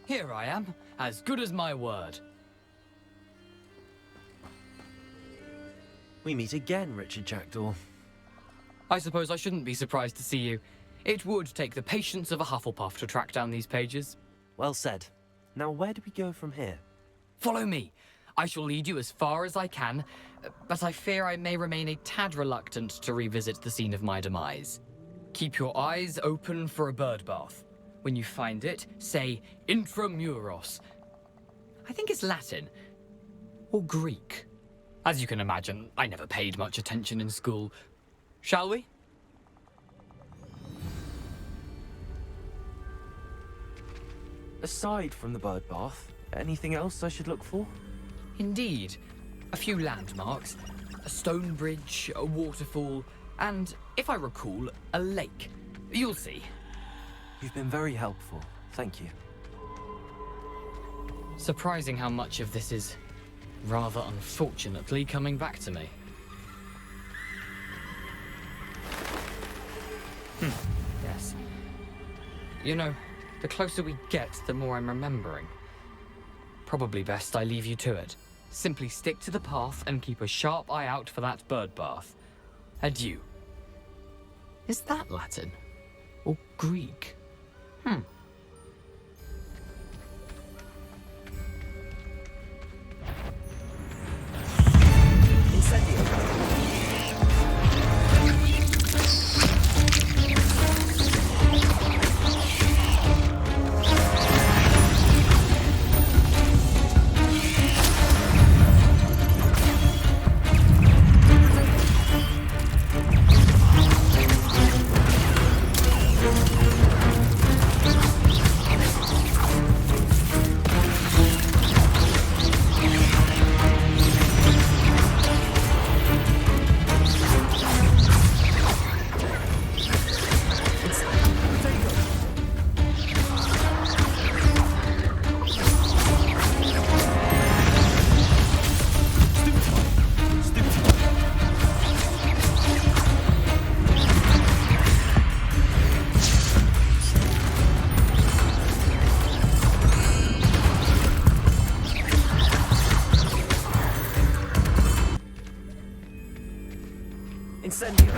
Here I am, as good as my word. We meet again, Richard Jackdaw. I suppose I shouldn't be surprised to see you. It would take the patience of a Hufflepuff to track down these pages. Well said. Now where do we go from here? Follow me. I shall lead you as far as I can, but I fear I may remain a tad reluctant to revisit the scene of my demise. Keep your eyes open for a bird bath. When you find it, say intramuros. I think it's Latin. Or Greek. As you can imagine, I never paid much attention in school. Shall we? Aside from the bird bath, anything else I should look for? Indeed. A few landmarks, a stone bridge, a waterfall, and, if I recall, a lake. You'll see. You've been very helpful. Thank you. Surprising how much of this is, rather unfortunately, coming back to me. Yes. You know, the closer we get, the more I'm remembering. Probably best I leave you to it. Simply stick to the path and keep a sharp eye out for that bird bath. Adieu. Is that Latin? Or Greek? Incendio!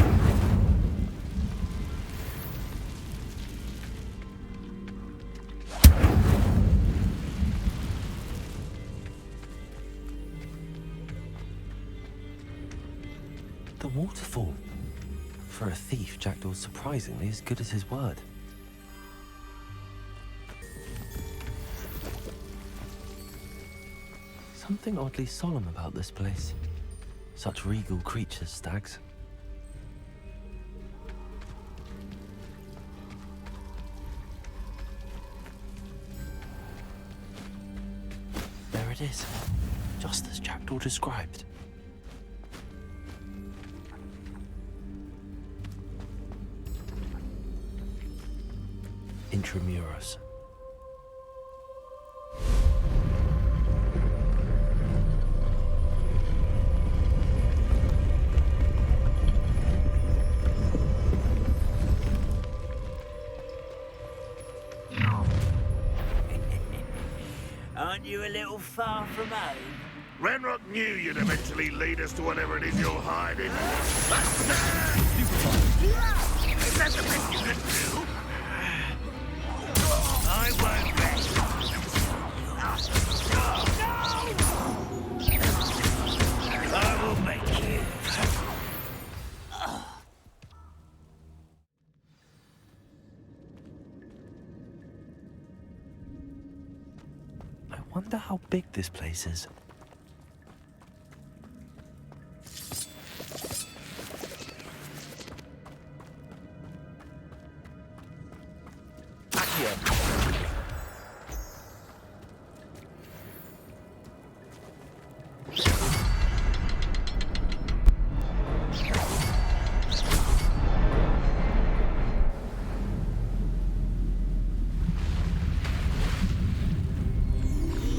The waterfall. For a thief, Jackdaw's surprisingly as good as his word. Something oddly solemn about this place. Such regal creatures, stags. There it is, just as Jackdaw described. Intramuros. Aren't you a little far from home? Ranrock knew you'd eventually lead us to whatever it is you're hiding. Is that the best you can do? I won't rest. No! I will make you. I wonder how big this place is.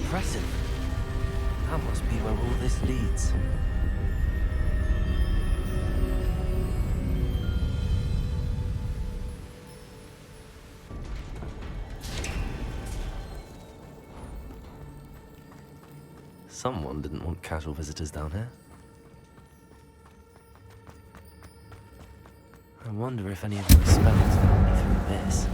Impressive. That must be where all this leads. Someone didn't want casual visitors down here. I wonder if any of my spells got me through this.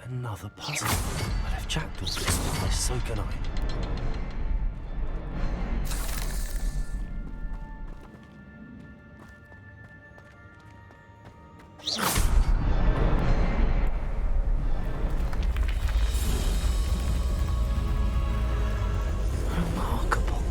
Another puzzle. But if Jackdaw can solve this, so can I. Remarkable.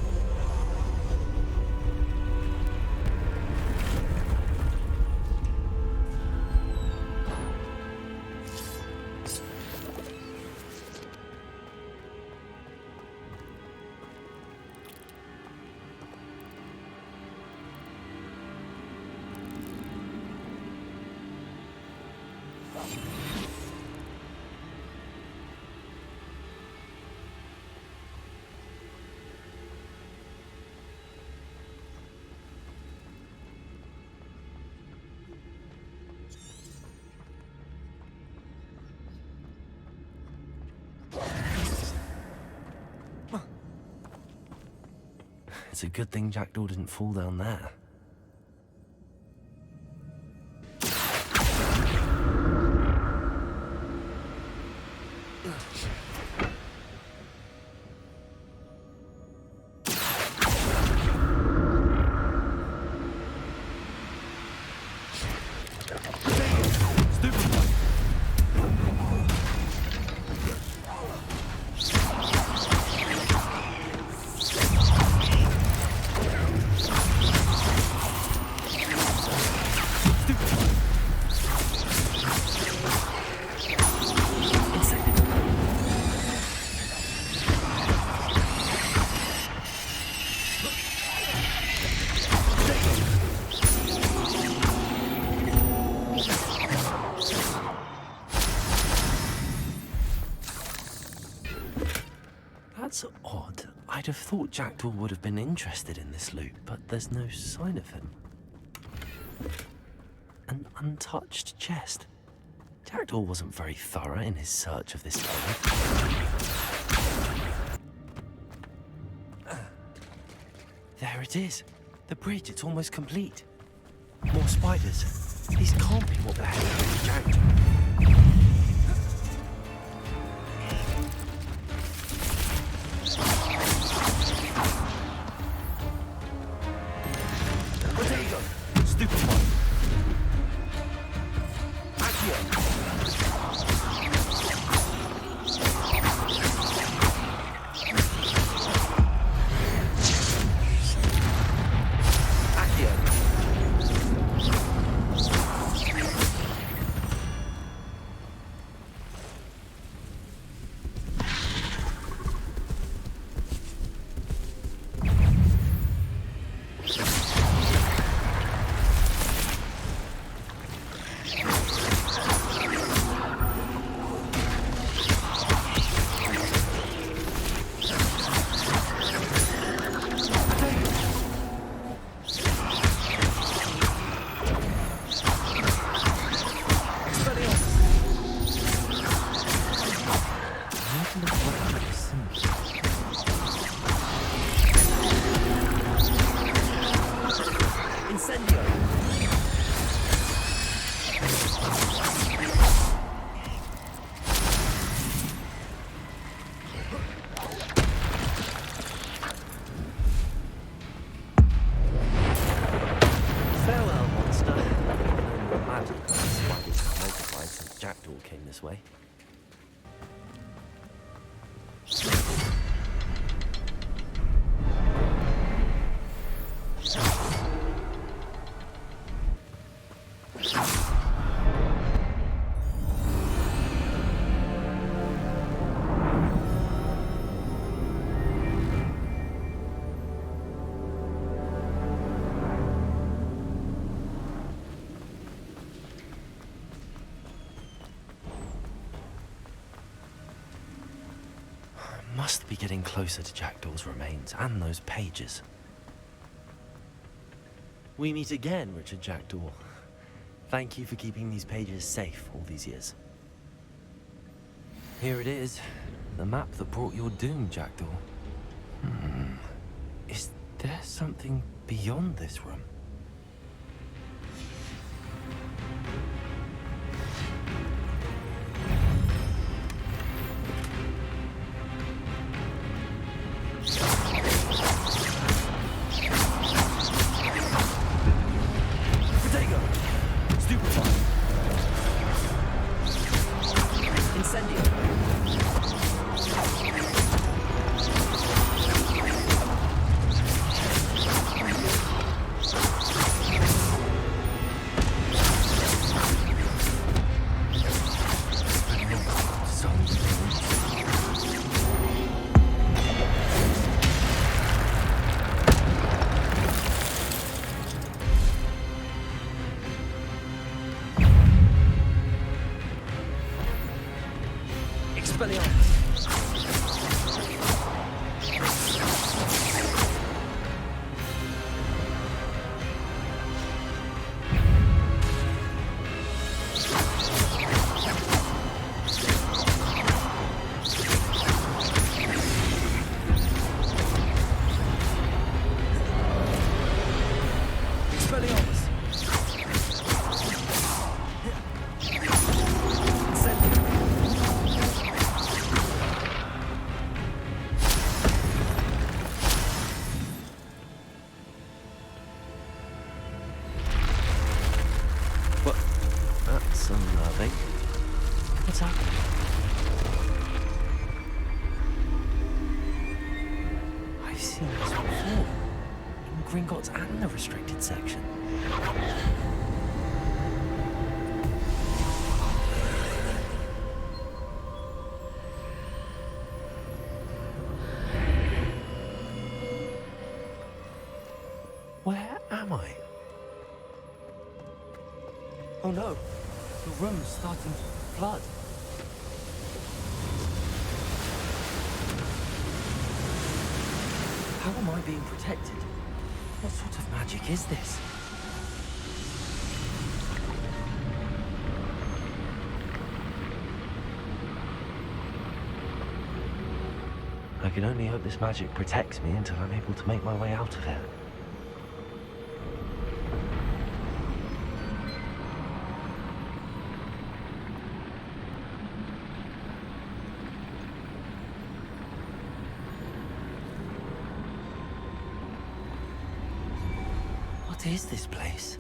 It's a good thing Jackdaw didn't fall down there. That's odd. I'd have thought Jackdaw would have been interested in this loot, but there's no sign of him. An untouched chest. Jackdaw wasn't very thorough in his search of this cave. There it is. The bridge, it's almost complete. More spiders. These can't be what the hell happened to Jackdaw. Jackdaw came this way. must be getting closer to Jackdaw's remains and those pages. We meet again, Richard Jackdaw. Thank you for keeping these pages safe all these years. Here it is. The map that brought your doom, Jackdaw. Is there something beyond this room? What's happening? I've seen this before. In Gringotts and the restricted section. Where am I? Oh no, the room's starting to flood. How am I being protected? What sort of magic is this? I can only hope this magic protects me until I'm able to make my way out of here. What is this place?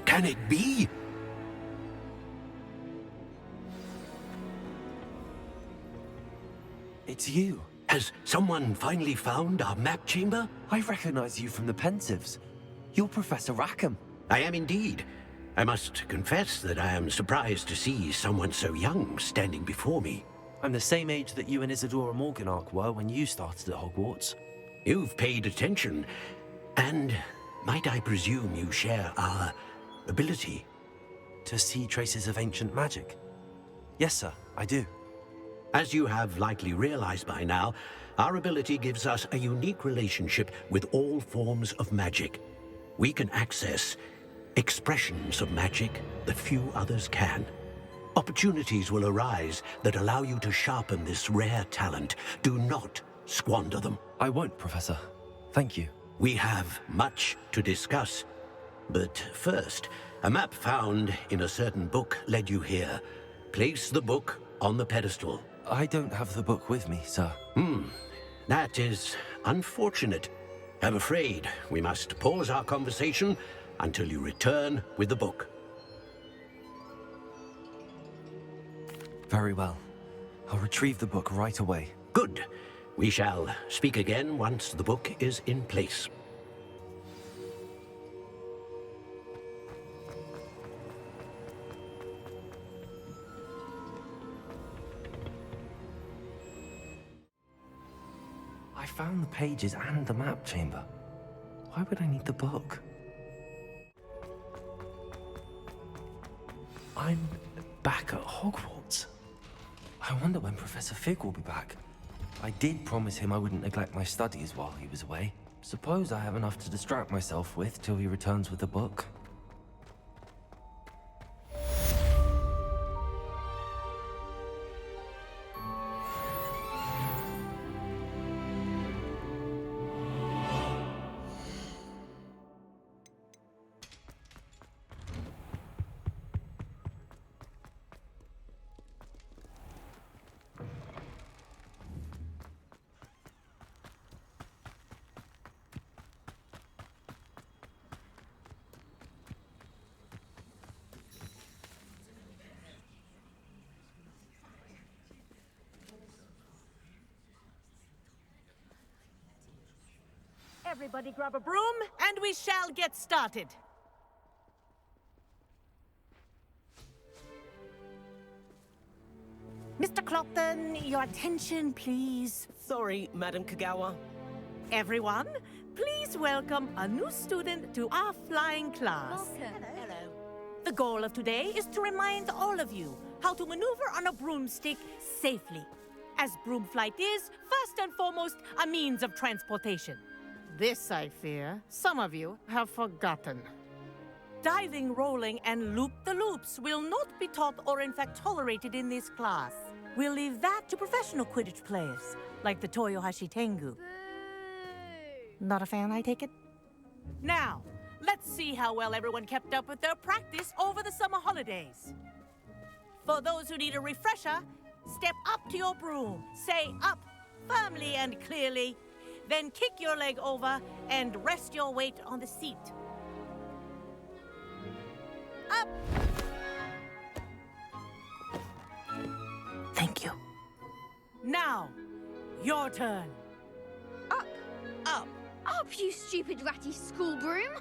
Can it be? It's you. Has someone finally found our map chamber? I recognize you from the Pensives. You're Professor Rackham. I am indeed. I must confess that I am surprised to see someone so young standing before me. I'm the same age that you and Isadora Morganach were when you started at Hogwarts. You've paid attention, and might I presume you share our ability? To see traces of ancient magic? Yes, sir, I do. As you have likely realized by now, our ability gives us a unique relationship with all forms of magic. We can access expressions of magic that few others can. Opportunities will arise that allow you to sharpen this rare talent. Do not squander them. I won't, Professor. Thank you. We have much to discuss. But first, a map found in a certain book led you here. Place the book on the pedestal. I don't have the book with me, sir. That is unfortunate. I'm afraid we must pause our conversation until you return with the book. Very well. I'll retrieve the book right away. Good. We shall speak again once the book is in place. I found the pages and the map chamber. Why would I need the book? I'm back at Hogwarts. I wonder when Professor Fig will be back. I did promise him I wouldn't neglect my studies while he was away. Suppose I have enough to distract myself with till he returns with the book. Everybody grab a broom, and we shall get started. Mr. Clopton, your attention, please. Sorry, Madam Kagawa. Everyone, please welcome a new student to our flying class. Welcome. Hello. The goal of today is to remind all of you how to maneuver on a broomstick safely, as broom flight is, first and foremost, a means of transportation. This, I fear, some of you have forgotten. Diving, rolling, and loop-the-loops will not be taught or in fact tolerated in this class. We'll leave that to professional Quidditch players, like the Toyohashi Tengu. Not a fan, I take it? Now, let's see how well everyone kept up with their practice over the summer holidays. For those who need a refresher, step up to your broom, say up firmly and clearly, then kick your leg over and rest your weight on the seat. Up! Thank you. Now, your turn. Up, Up. up, you stupid ratty school broom!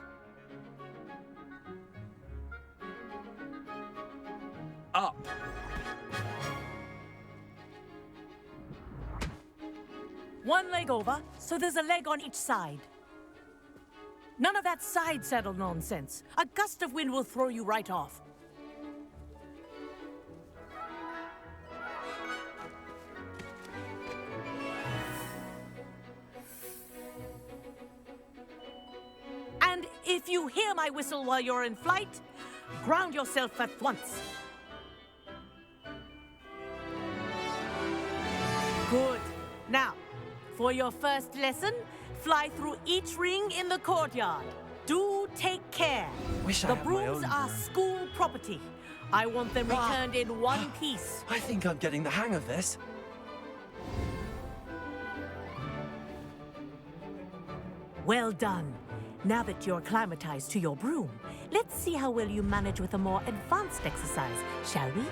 Up. One leg over, so there's a leg on each side. None of that side saddle nonsense. A gust of wind will throw you right off. And if you hear my whistle while you're in flight, ground yourself at once. Good. Now, for your first lesson, fly through each ring in the courtyard. Do take care. Wish I The had my brooms own are broom. school property. I want them returned in one piece. I think I'm getting the hang of this. Well done. Now that you're acclimatized to your broom, let's see how well you manage with a more advanced exercise, shall we?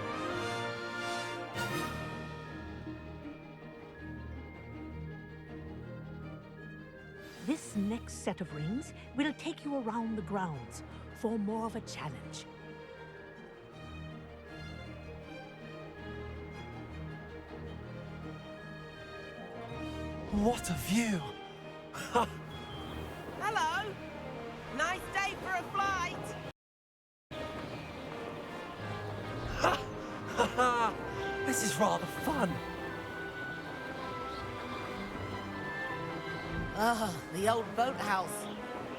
This next set of rings will take you around the grounds for more of a challenge. What a view! Hello. Nice day for a flight. This is rather fun. Ah, the old boathouse.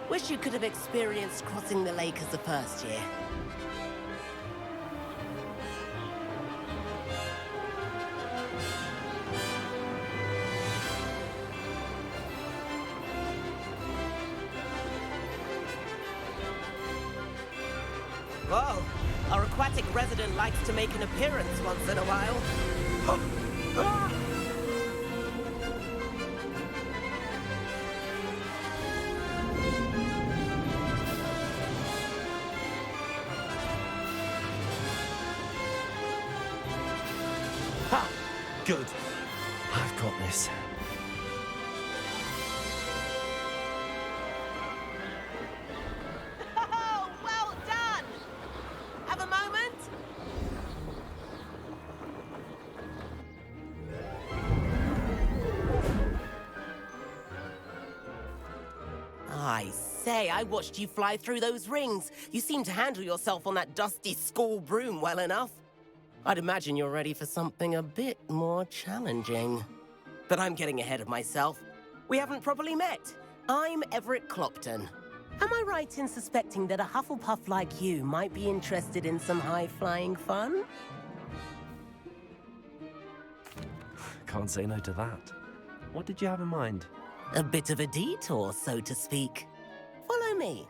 Wish you could have experienced crossing the lake as the first year. Whoa, our aquatic resident likes to make an appearance once in a while. Good. I've got this. Oh, well done! Have a moment? I say, I watched you fly through those rings. You seem to handle yourself on that dusty school broom well enough. I'd imagine you're ready for something a bit more challenging. But I'm getting ahead of myself. We haven't properly met. I'm Everett Clopton. Am I right in suspecting that a Hufflepuff like you might be interested in some high-flying fun? Can't say no to that. What did you have in mind? A bit of a detour, so to speak. Follow me.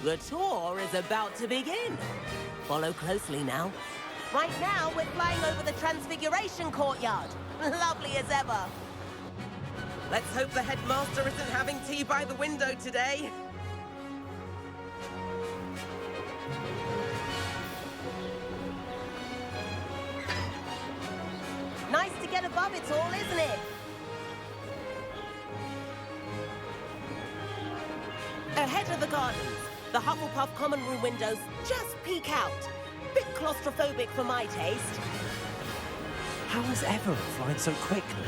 The tour is about to begin. Follow closely now. Right now, we're flying over the Transfiguration Courtyard. Lovely as ever. Let's hope the headmaster isn't having tea by the window today. Nice to get above it all, isn't it? Ahead of the gardens, the Hufflepuff common room windows just peek out. Bit claustrophobic for my taste. How was Everett flying so quickly?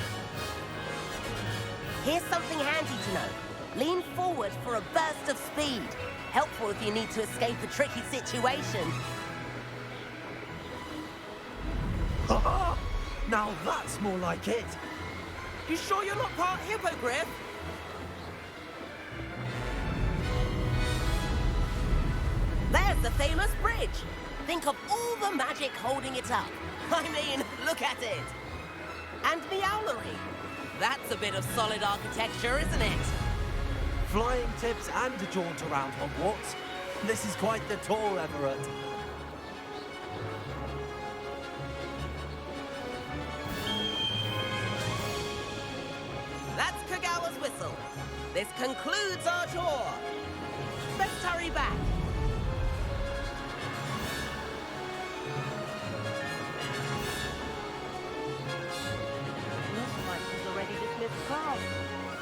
Here's something handy to know. Lean forward for a burst of speed. Helpful if you need to escape a tricky situation. Ha! Now that's more like it. You sure you're not part hippogriff? There's the famous bridge. Think of all the magic holding it up. I mean, look at it. And the owlery. That's a bit of solid architecture, isn't it? Flying tips and a jaunt around Hogwarts. This is quite the tour, Everett. That's Kagawa's whistle. This concludes our tour. Let's hurry back. Looks like he's already dismissed class.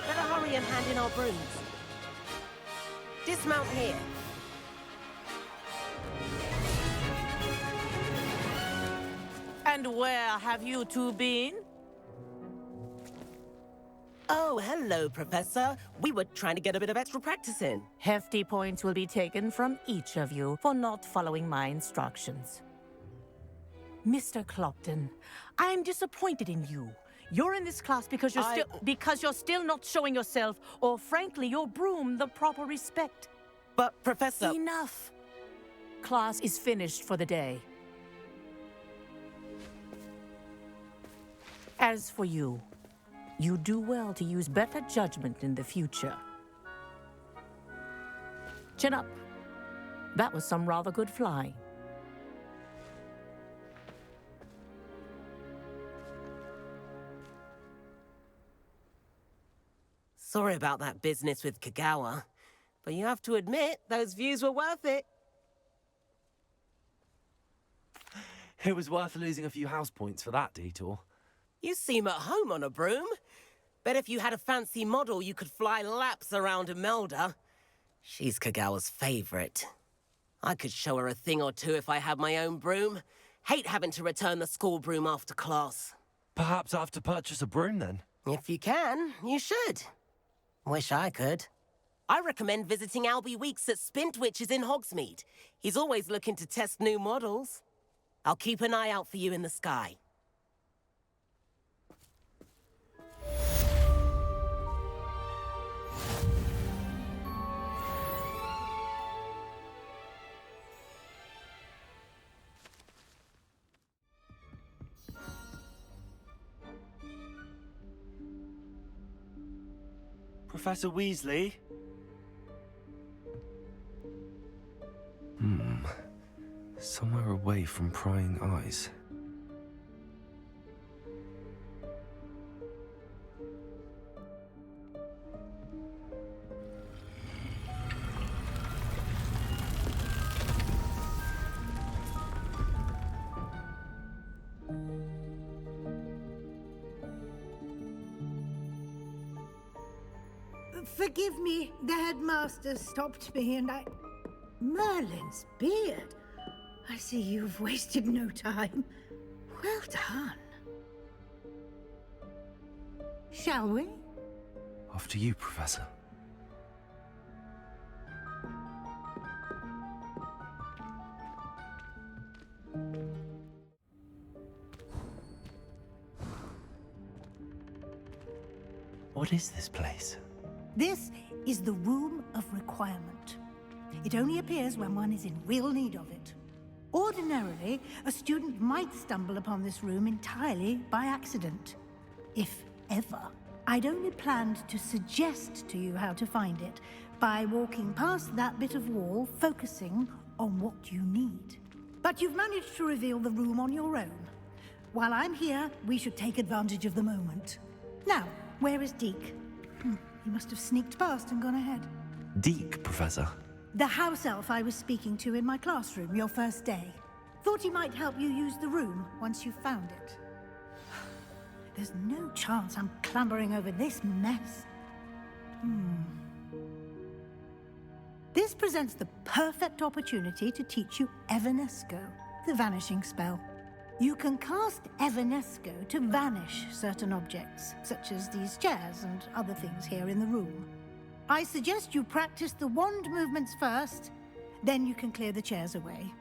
Better hurry and hand in our brooms. Dismount here. And where have you two been? Oh, hello, Professor. We were trying to get a bit of extra practice in. Hefty points will be taken from each of you for not following my instructions. Mr. Clopton, I'm disappointed in you. You're in this class because you're still not showing yourself, or frankly, your broom the proper respect. But, Professor... Enough. Class is finished for the day. As for you, you do well to use better judgment in the future. Chin up. That was some rather good flying. Sorry about that business with Kagawa, but you have to admit, those views were worth it. It was worth losing a few house points for that detour. You seem at home on a broom. Bet if you had a fancy model, you could fly laps around Imelda. She's Kagawa's favorite. I could show her a thing or two if I had my own broom. Hate having to return the school broom after class. Perhaps I have to purchase a broom then. If you can, you should. Wish I could. I recommend visiting Albie Weeks at Spintwitches in Hogsmeade. He's always looking to test new models. I'll keep an eye out for you in the sky. Professor Weasley? Somewhere away from prying eyes. Forgive me, the headmaster stopped me and I... Merlin's beard. I see you've wasted no time. Well done. Shall we? After you, Professor. What is this place? This is the Room of Requirement. It only appears when one is in real need of it. Ordinarily, a student might stumble upon this room entirely by accident. If ever. I'd only planned to suggest to you how to find it by walking past that bit of wall, focusing on what you need. But you've managed to reveal the room on your own. While I'm here, we should take advantage of the moment. Now, where is Deke? He must have sneaked past and gone ahead. Deke, Professor. The house elf I was speaking to in my classroom your first day. Thought he might help you use the room once you found it. There's no chance I'm clambering over this mess. This presents the perfect opportunity to teach you Evanesco, the vanishing spell. You can cast Evanesco to vanish certain objects, such as these chairs and other things here in the room. I suggest you practice the wand movements first, then you can clear the chairs away.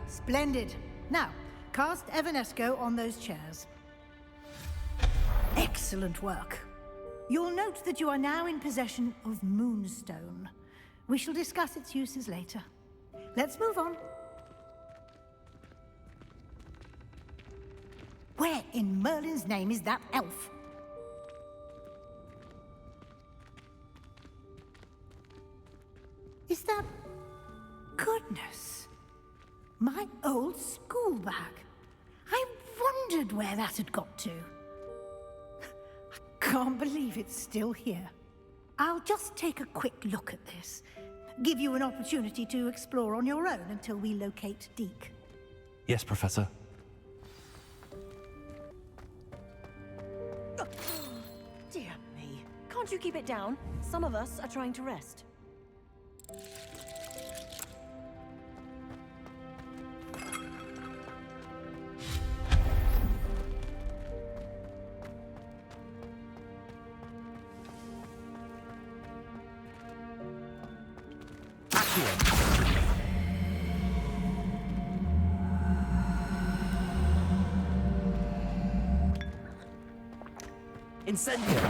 Splendid. Now, cast Evanesco on those chairs. Excellent work. You'll note that you are now in possession of Moonstone. We shall discuss its uses later. Let's move on. Where in Merlin's name is that elf? Is that... Goodness. My old school bag. I wondered where that had got to. I can't believe it's still here. I'll just take a quick look at this. Give you an opportunity to explore on your own until we locate Deke. Yes, Professor. Dear me. Can't you keep it down? Some of us are trying to rest. Incendio!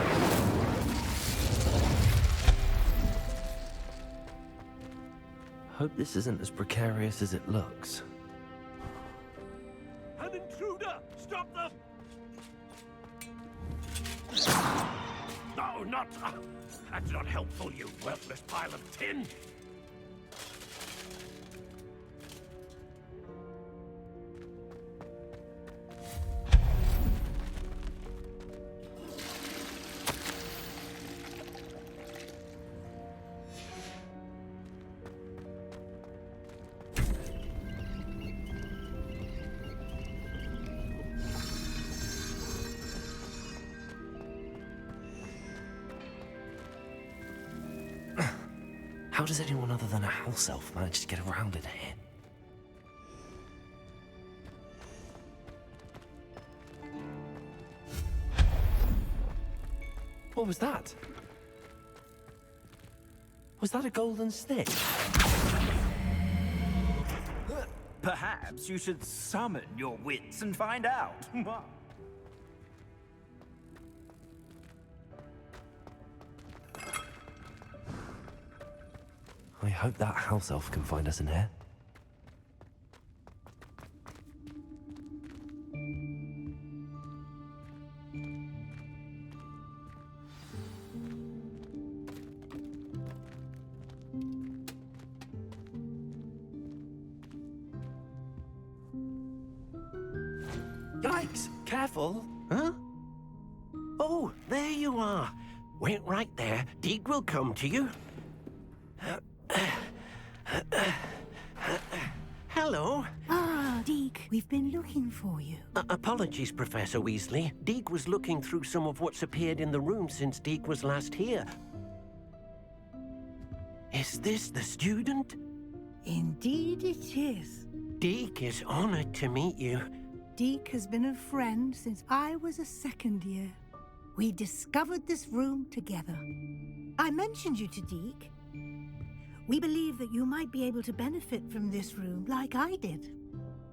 Hope this isn't as precarious as it looks. An intruder! Stop them! No, not... that's not helpful, you worthless pile of tin! How does anyone other than a house elf manage to get around in here? What was that? Was that a golden stick? Perhaps you should summon your wits and find out. I hope that house elf can find us in here. Yikes! Careful! Huh? Oh, there you are. Wait right there. Deek will come to you. Hello. Ah, Deek, we've been looking for you. Apologies, Professor Weasley. Deek was looking through some of what's appeared in the room since Deek was last here. Is this the student? Indeed it is. Deek is honored to meet you. Deek has been a friend since I was a second year. We discovered this room together. I mentioned you to Deek. We believe that you might be able to benefit from this room like I did.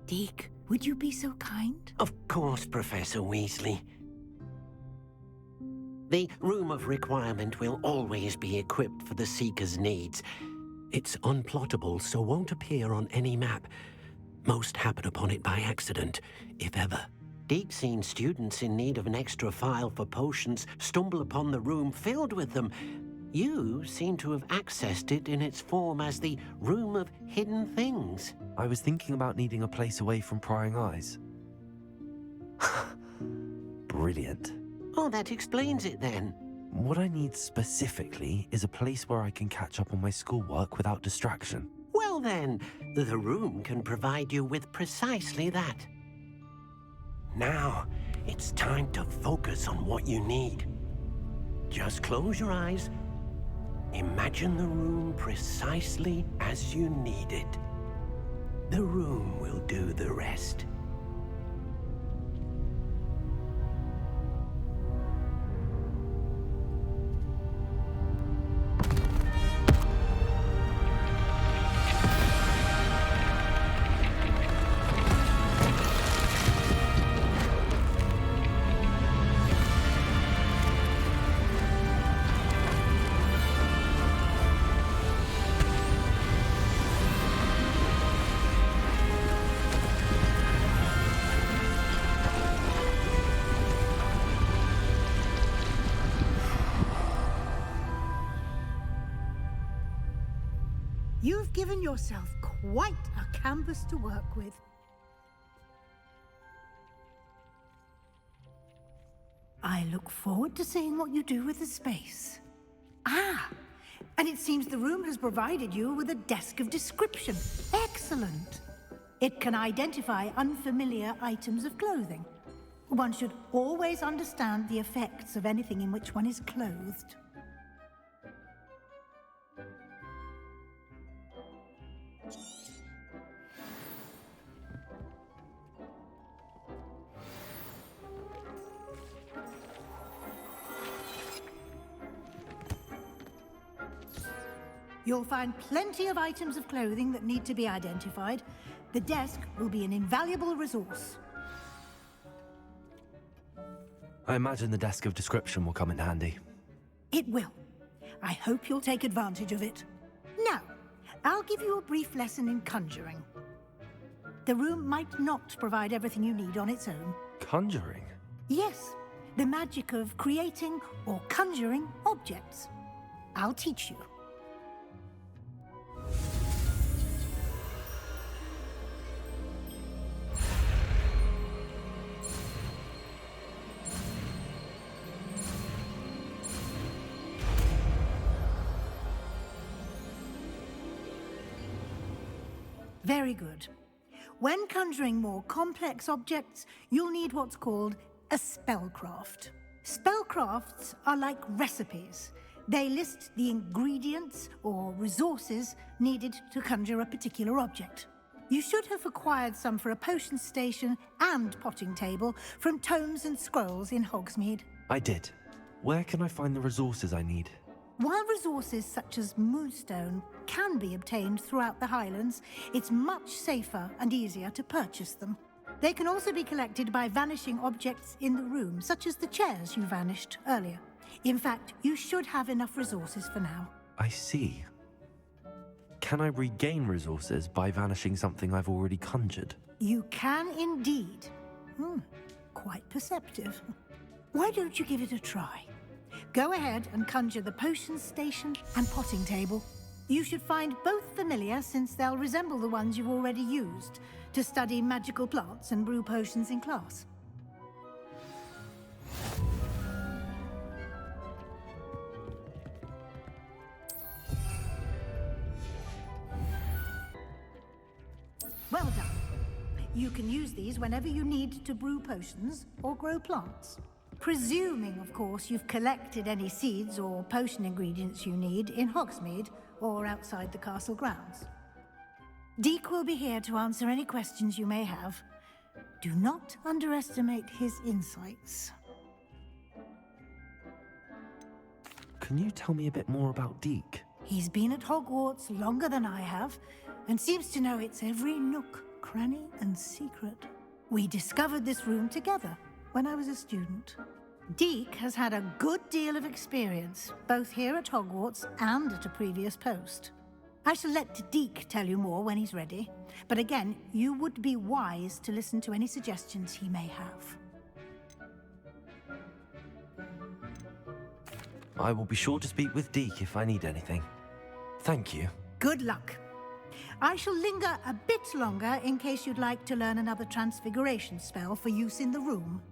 Deek, would you be so kind? Of course, Professor Weasley. The Room of Requirement will always be equipped for the Seeker's needs. It's unplottable, so won't appear on any map. Most happen upon it by accident, if ever. Deek's seen students in need of an extra file for potions stumble upon the room filled with them. You seem to have accessed it in its form as the Room of Hidden Things. I was thinking about needing a place away from prying eyes. Brilliant. Oh, that explains it then. What I need specifically is a place where I can catch up on my schoolwork without distraction. Well then, the room can provide you with precisely that. Now, it's time to focus on what you need. Just close your eyes. Imagine the room precisely as you need it. The room will do the rest. You've given yourself quite a canvas to work with. I look forward to seeing what you do with the space. Ah, and it seems the room has provided you with a desk of description. Excellent. It can identify unfamiliar items of clothing. One should always understand the effects of anything in which one is clothed. You'll find plenty of items of clothing that need to be identified. The desk will be an invaluable resource. I imagine the desk of description will come in handy. It will. I hope you'll take advantage of it. Now, I'll give you a brief lesson in conjuring. The room might not provide everything you need on its own. Conjuring? Yes, the magic of creating or conjuring objects. I'll teach you. Very good. When conjuring more complex objects, you'll need what's called a spellcraft. Spellcrafts are like recipes. They list the ingredients or resources needed to conjure a particular object. You should have acquired some for a potion station and potting table from tomes and scrolls in Hogsmeade. I did. Where can I find the resources I need? While resources such as Moonstone can be obtained throughout the Highlands, it's much safer and easier to purchase them. They can also be collected by vanishing objects in the room, such as the chairs you vanished earlier. In fact, you should have enough resources for now. I see. Can I regain resources by vanishing something I've already conjured? You can indeed. Quite perceptive. Why don't you give it a try? Go ahead and conjure the potion station and potting table. You should find both familiar, since they'll resemble the ones you've already used to study magical plants and brew potions in class. Well done. You can use these whenever you need to brew potions or grow plants. Presuming, of course, you've collected any seeds or potion ingredients you need in Hogsmeade or outside the castle grounds. Deek will be here to answer any questions you may have. Do not underestimate his insights. Can you tell me a bit more about Deek? He's been at Hogwarts longer than I have, and seems to know its every nook, cranny, and secret. We discovered this room together when I was a student. Deek has had a good deal of experience, both here at Hogwarts and at a previous post. I shall let Deek tell you more when he's ready, but again, you would be wise to listen to any suggestions he may have. I will be sure to speak with Deek if I need anything. Thank you. Good luck. I shall linger a bit longer in case you'd like to learn another transfiguration spell for use in the room.